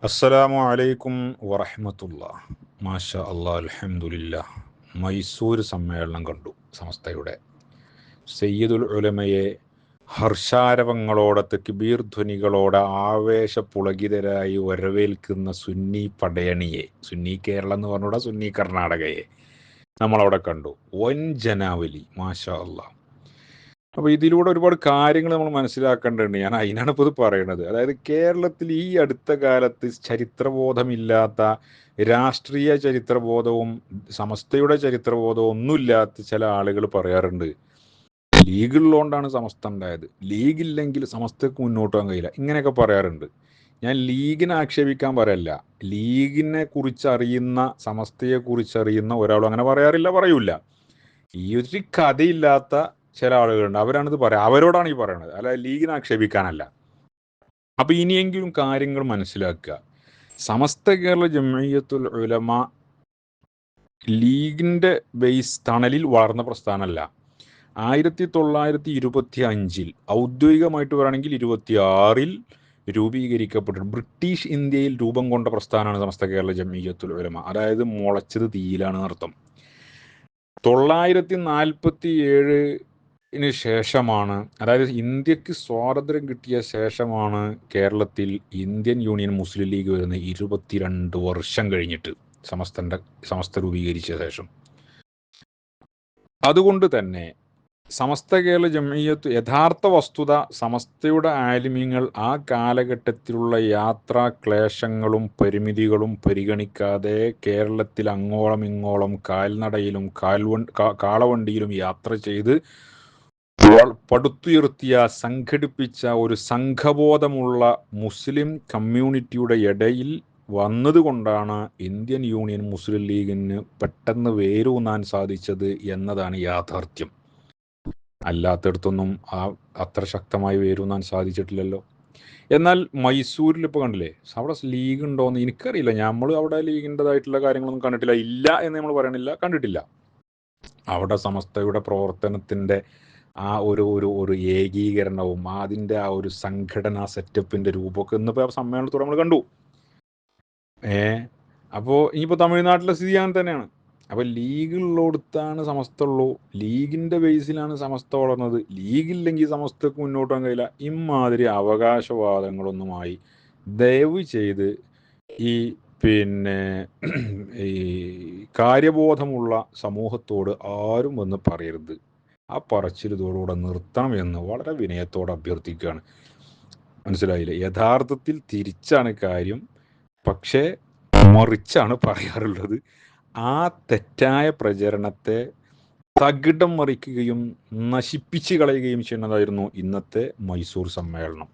അസ്സലാമു അലൈക്കും വറഹ്മത്തുള്ളാഹ്. മാഷാ അല്ലാഹ്, അൽഹംദുലില്ലാഹ്. മൈസൂർ സമ്മേളനം കണ്ടു. സമസ്തയുടെ സയ്യിദുൽ ഉലമയെ ഹർഷാരവങ്ങളോടെ, തക്ബീർ ധ്വനികളോടെ ആവേശപുളകിതരായി വരവേൽക്കുന്ന സുന്നി പടയണിയെ, സുന്നി കേരളം എന്ന് പറഞ്ഞൂടെ, സുന്നി കർണാടകയെ നമ്മളവിടെ കണ്ടു. വൻ ജനാവലി, മാഷാ അല്ലാഹ്. അപ്പോൾ ഇതിലൂടെ ഒരുപാട് കാര്യങ്ങൾ നമ്മൾ മനസ്സിലാക്കേണ്ടതുണ്ട്. ഞാൻ അതിനാണ് ഇപ്പോൾ ഇത് പറയണത്. അതായത് കേരളത്തിൽ ഈ അടുത്ത കാലത്ത് ചരിത്രബോധമില്ലാത്ത, രാഷ്ട്രീയ ചരിത്രബോധവും സമസ്തയുടെ ചരിത്രബോധവും ഒന്നുമില്ലാത്ത ചില ആളുകൾ പറയാറുണ്ട്, ലീഗ് ഉള്ളതുകൊണ്ടാണ് സമസ്ത ഉണ്ടായത്, ലീഗ് ഇല്ലെങ്കിൽ സമസ്തക്ക് മുന്നോട്ട് പോകാൻ കഴിയില്ല, ഇങ്ങനെയൊക്കെ പറയാറുണ്ട്. ഞാൻ ലീഗിനെ ആക്ഷേപിക്കാൻ പറയല്ല. ലീഗിനെ കുറിച്ചറിയുന്ന, സമസ്തയെ കുറിച്ചറിയുന്ന ഒരാളും അങ്ങനെ പറയാറില്ല, പറയൂല. ഈ ഒരു കഥയില്ലാത്ത ചില ആളുകളുണ്ട്, അവരാണിത് പറയാം, അവരോടാണ് ഈ പറയണത്, അല്ല ലീഗിനെ ആക്ഷേപിക്കാനല്ല. അപ്പൊ ഇനിയെങ്കിലും കാര്യങ്ങൾ മനസ്സിലാക്കുക. സമസ്ത കേരള ജംഇയ്യത്തുൽ ഉലമ ലീഗിന്റെ ബേസ് തണലിൽ വളർന്ന പ്രസ്ഥാനമല്ല. 1925 ഔദ്യോഗികമായിട്ട് പറയുകയാണെങ്കിൽ 26 രൂപീകരിക്കപ്പെട്ടു ബ്രിട്ടീഷ് ഇന്ത്യയിൽ രൂപം കൊണ്ട പ്രസ്ഥാനമാണ് സമസ്ത കേരള ജംഇയ്യത്തുൽ ഉലമ. അതായത് മുളച്ചത് തീയിലാണ് അർത്ഥം. 947 ശേഷമാണ്, അതായത് ഇന്ത്യക്ക് സ്വാതന്ത്ര്യം കിട്ടിയ ശേഷമാണ് കേരളത്തിൽ ഇന്ത്യൻ യൂണിയൻ മുസ്ലിം ലീഗ് വരുന്നത്. 22 വർഷം കഴിഞ്ഞിട്ട് സമസ്ത രൂപീകരിച്ച ശേഷം. അതുകൊണ്ട് തന്നെ സമസ്ത കേരള ജംഇയ്യത്ത് യഥാർത്ഥ വസ്തുത, സമസ്തയുടെ ആലിമീങ്ങൾ ആ കാലഘട്ടത്തിലുള്ള യാത്രാ ക്ലേശങ്ങളും പരിമിതികളും പരിഗണിക്കാതെ കേരളത്തിൽ അങ്ങോളം ഇങ്ങോളം കാൽനടയിലും കാളവണ്ടിയിലും യാത്ര ചെയ്ത് പടുത്തുയർത്തിയ, സംഘടിപ്പിച്ച ഒരു സംഘബോധമുള്ള മുസ്ലിം കമ്മ്യൂണിറ്റിയുടെ ഇടയിൽ വന്നതുകൊണ്ടാണ് ഇന്ത്യൻ യൂണിയൻ മുസ്ലിം ലീഗിന് പെട്ടെന്ന് വേരൂന്നാൻ സാധിച്ചത് എന്നതാണ് യാഥാർത്ഥ്യം. അല്ലാത്തടത്തൊന്നും അത്ര ശക്തമായി വേരൂന്നാൻ സാധിച്ചിട്ടില്ലല്ലോ. എന്നാൽ മൈസൂരിൽ ഇപ്പോൾ കണ്ടില്ലേ, അവിടെ ലീഗ് ഉണ്ടോയെന്ന് എനിക്കറിയില്ല. നമ്മൾ അവിടെ ലീഗിൻ്റെതായിട്ടുള്ള കാര്യങ്ങളൊന്നും കണ്ടിട്ടില്ല. ഇല്ല എന്ന് നമ്മൾ പറയണില്ല, കണ്ടിട്ടില്ല. അവിടെ സമസ്തയുടെ പ്രവർത്തനത്തിൻ്റെ ആ ഒരു ഏകീകരണവും അതിൻ്റെ ആ ഒരു സംഘടനാ സെറ്റപ്പിൻ്റെ രൂപമൊക്കെ ഇന്നിപ്പോൾ സമ്മേളനത്തോടെ നമ്മൾ കണ്ടു. അപ്പോൾ ഇനിയിപ്പോൾ തമിഴ്നാട്ടിലെ സ്ഥിതി അങ്ങനെ തന്നെയാണ്. അപ്പോൾ ലീഗുള്ളടുത്താണ് സമസ്ത ഉള്ളൂ, ലീഗിൻ്റെ ബേസിലാണ് സമസ്ത വളർന്നത്, ലീഗില്ലെങ്കിൽ സമസ്തക്ക് മുന്നോട്ട് പോകാൻ കഴിയില്ല. ഇമാതിരി അവകാശവാദങ്ങളൊന്നുമായി ദയവ് ചെയ്ത് ഈ ഈ കാര്യബോധമുള്ള സമൂഹത്തോട് ആരും വന്ന് പറയരുത്. ആ പറച്ചിൽ ഇതോടുകൂടെ നിർത്തണം എന്ന് വളരെ വിനയത്തോടെ അഭ്യർത്ഥിക്കുകയാണ്. മനസ്സിലായില്ലേ? യഥാർത്ഥത്തിൽ തിരിച്ചാണ് കാര്യം, പക്ഷേ മറിച്ചാണ് പറയാറുള്ളത്. ആ തെറ്റായ പ്രചരണത്തെ തകിടം മറിക്കുകയും നശിപ്പിച്ച് കളയുകയും ചെയ്യുന്നതായിരുന്നു ഇന്നത്തെ മൈസൂർ സമ്മേളനം.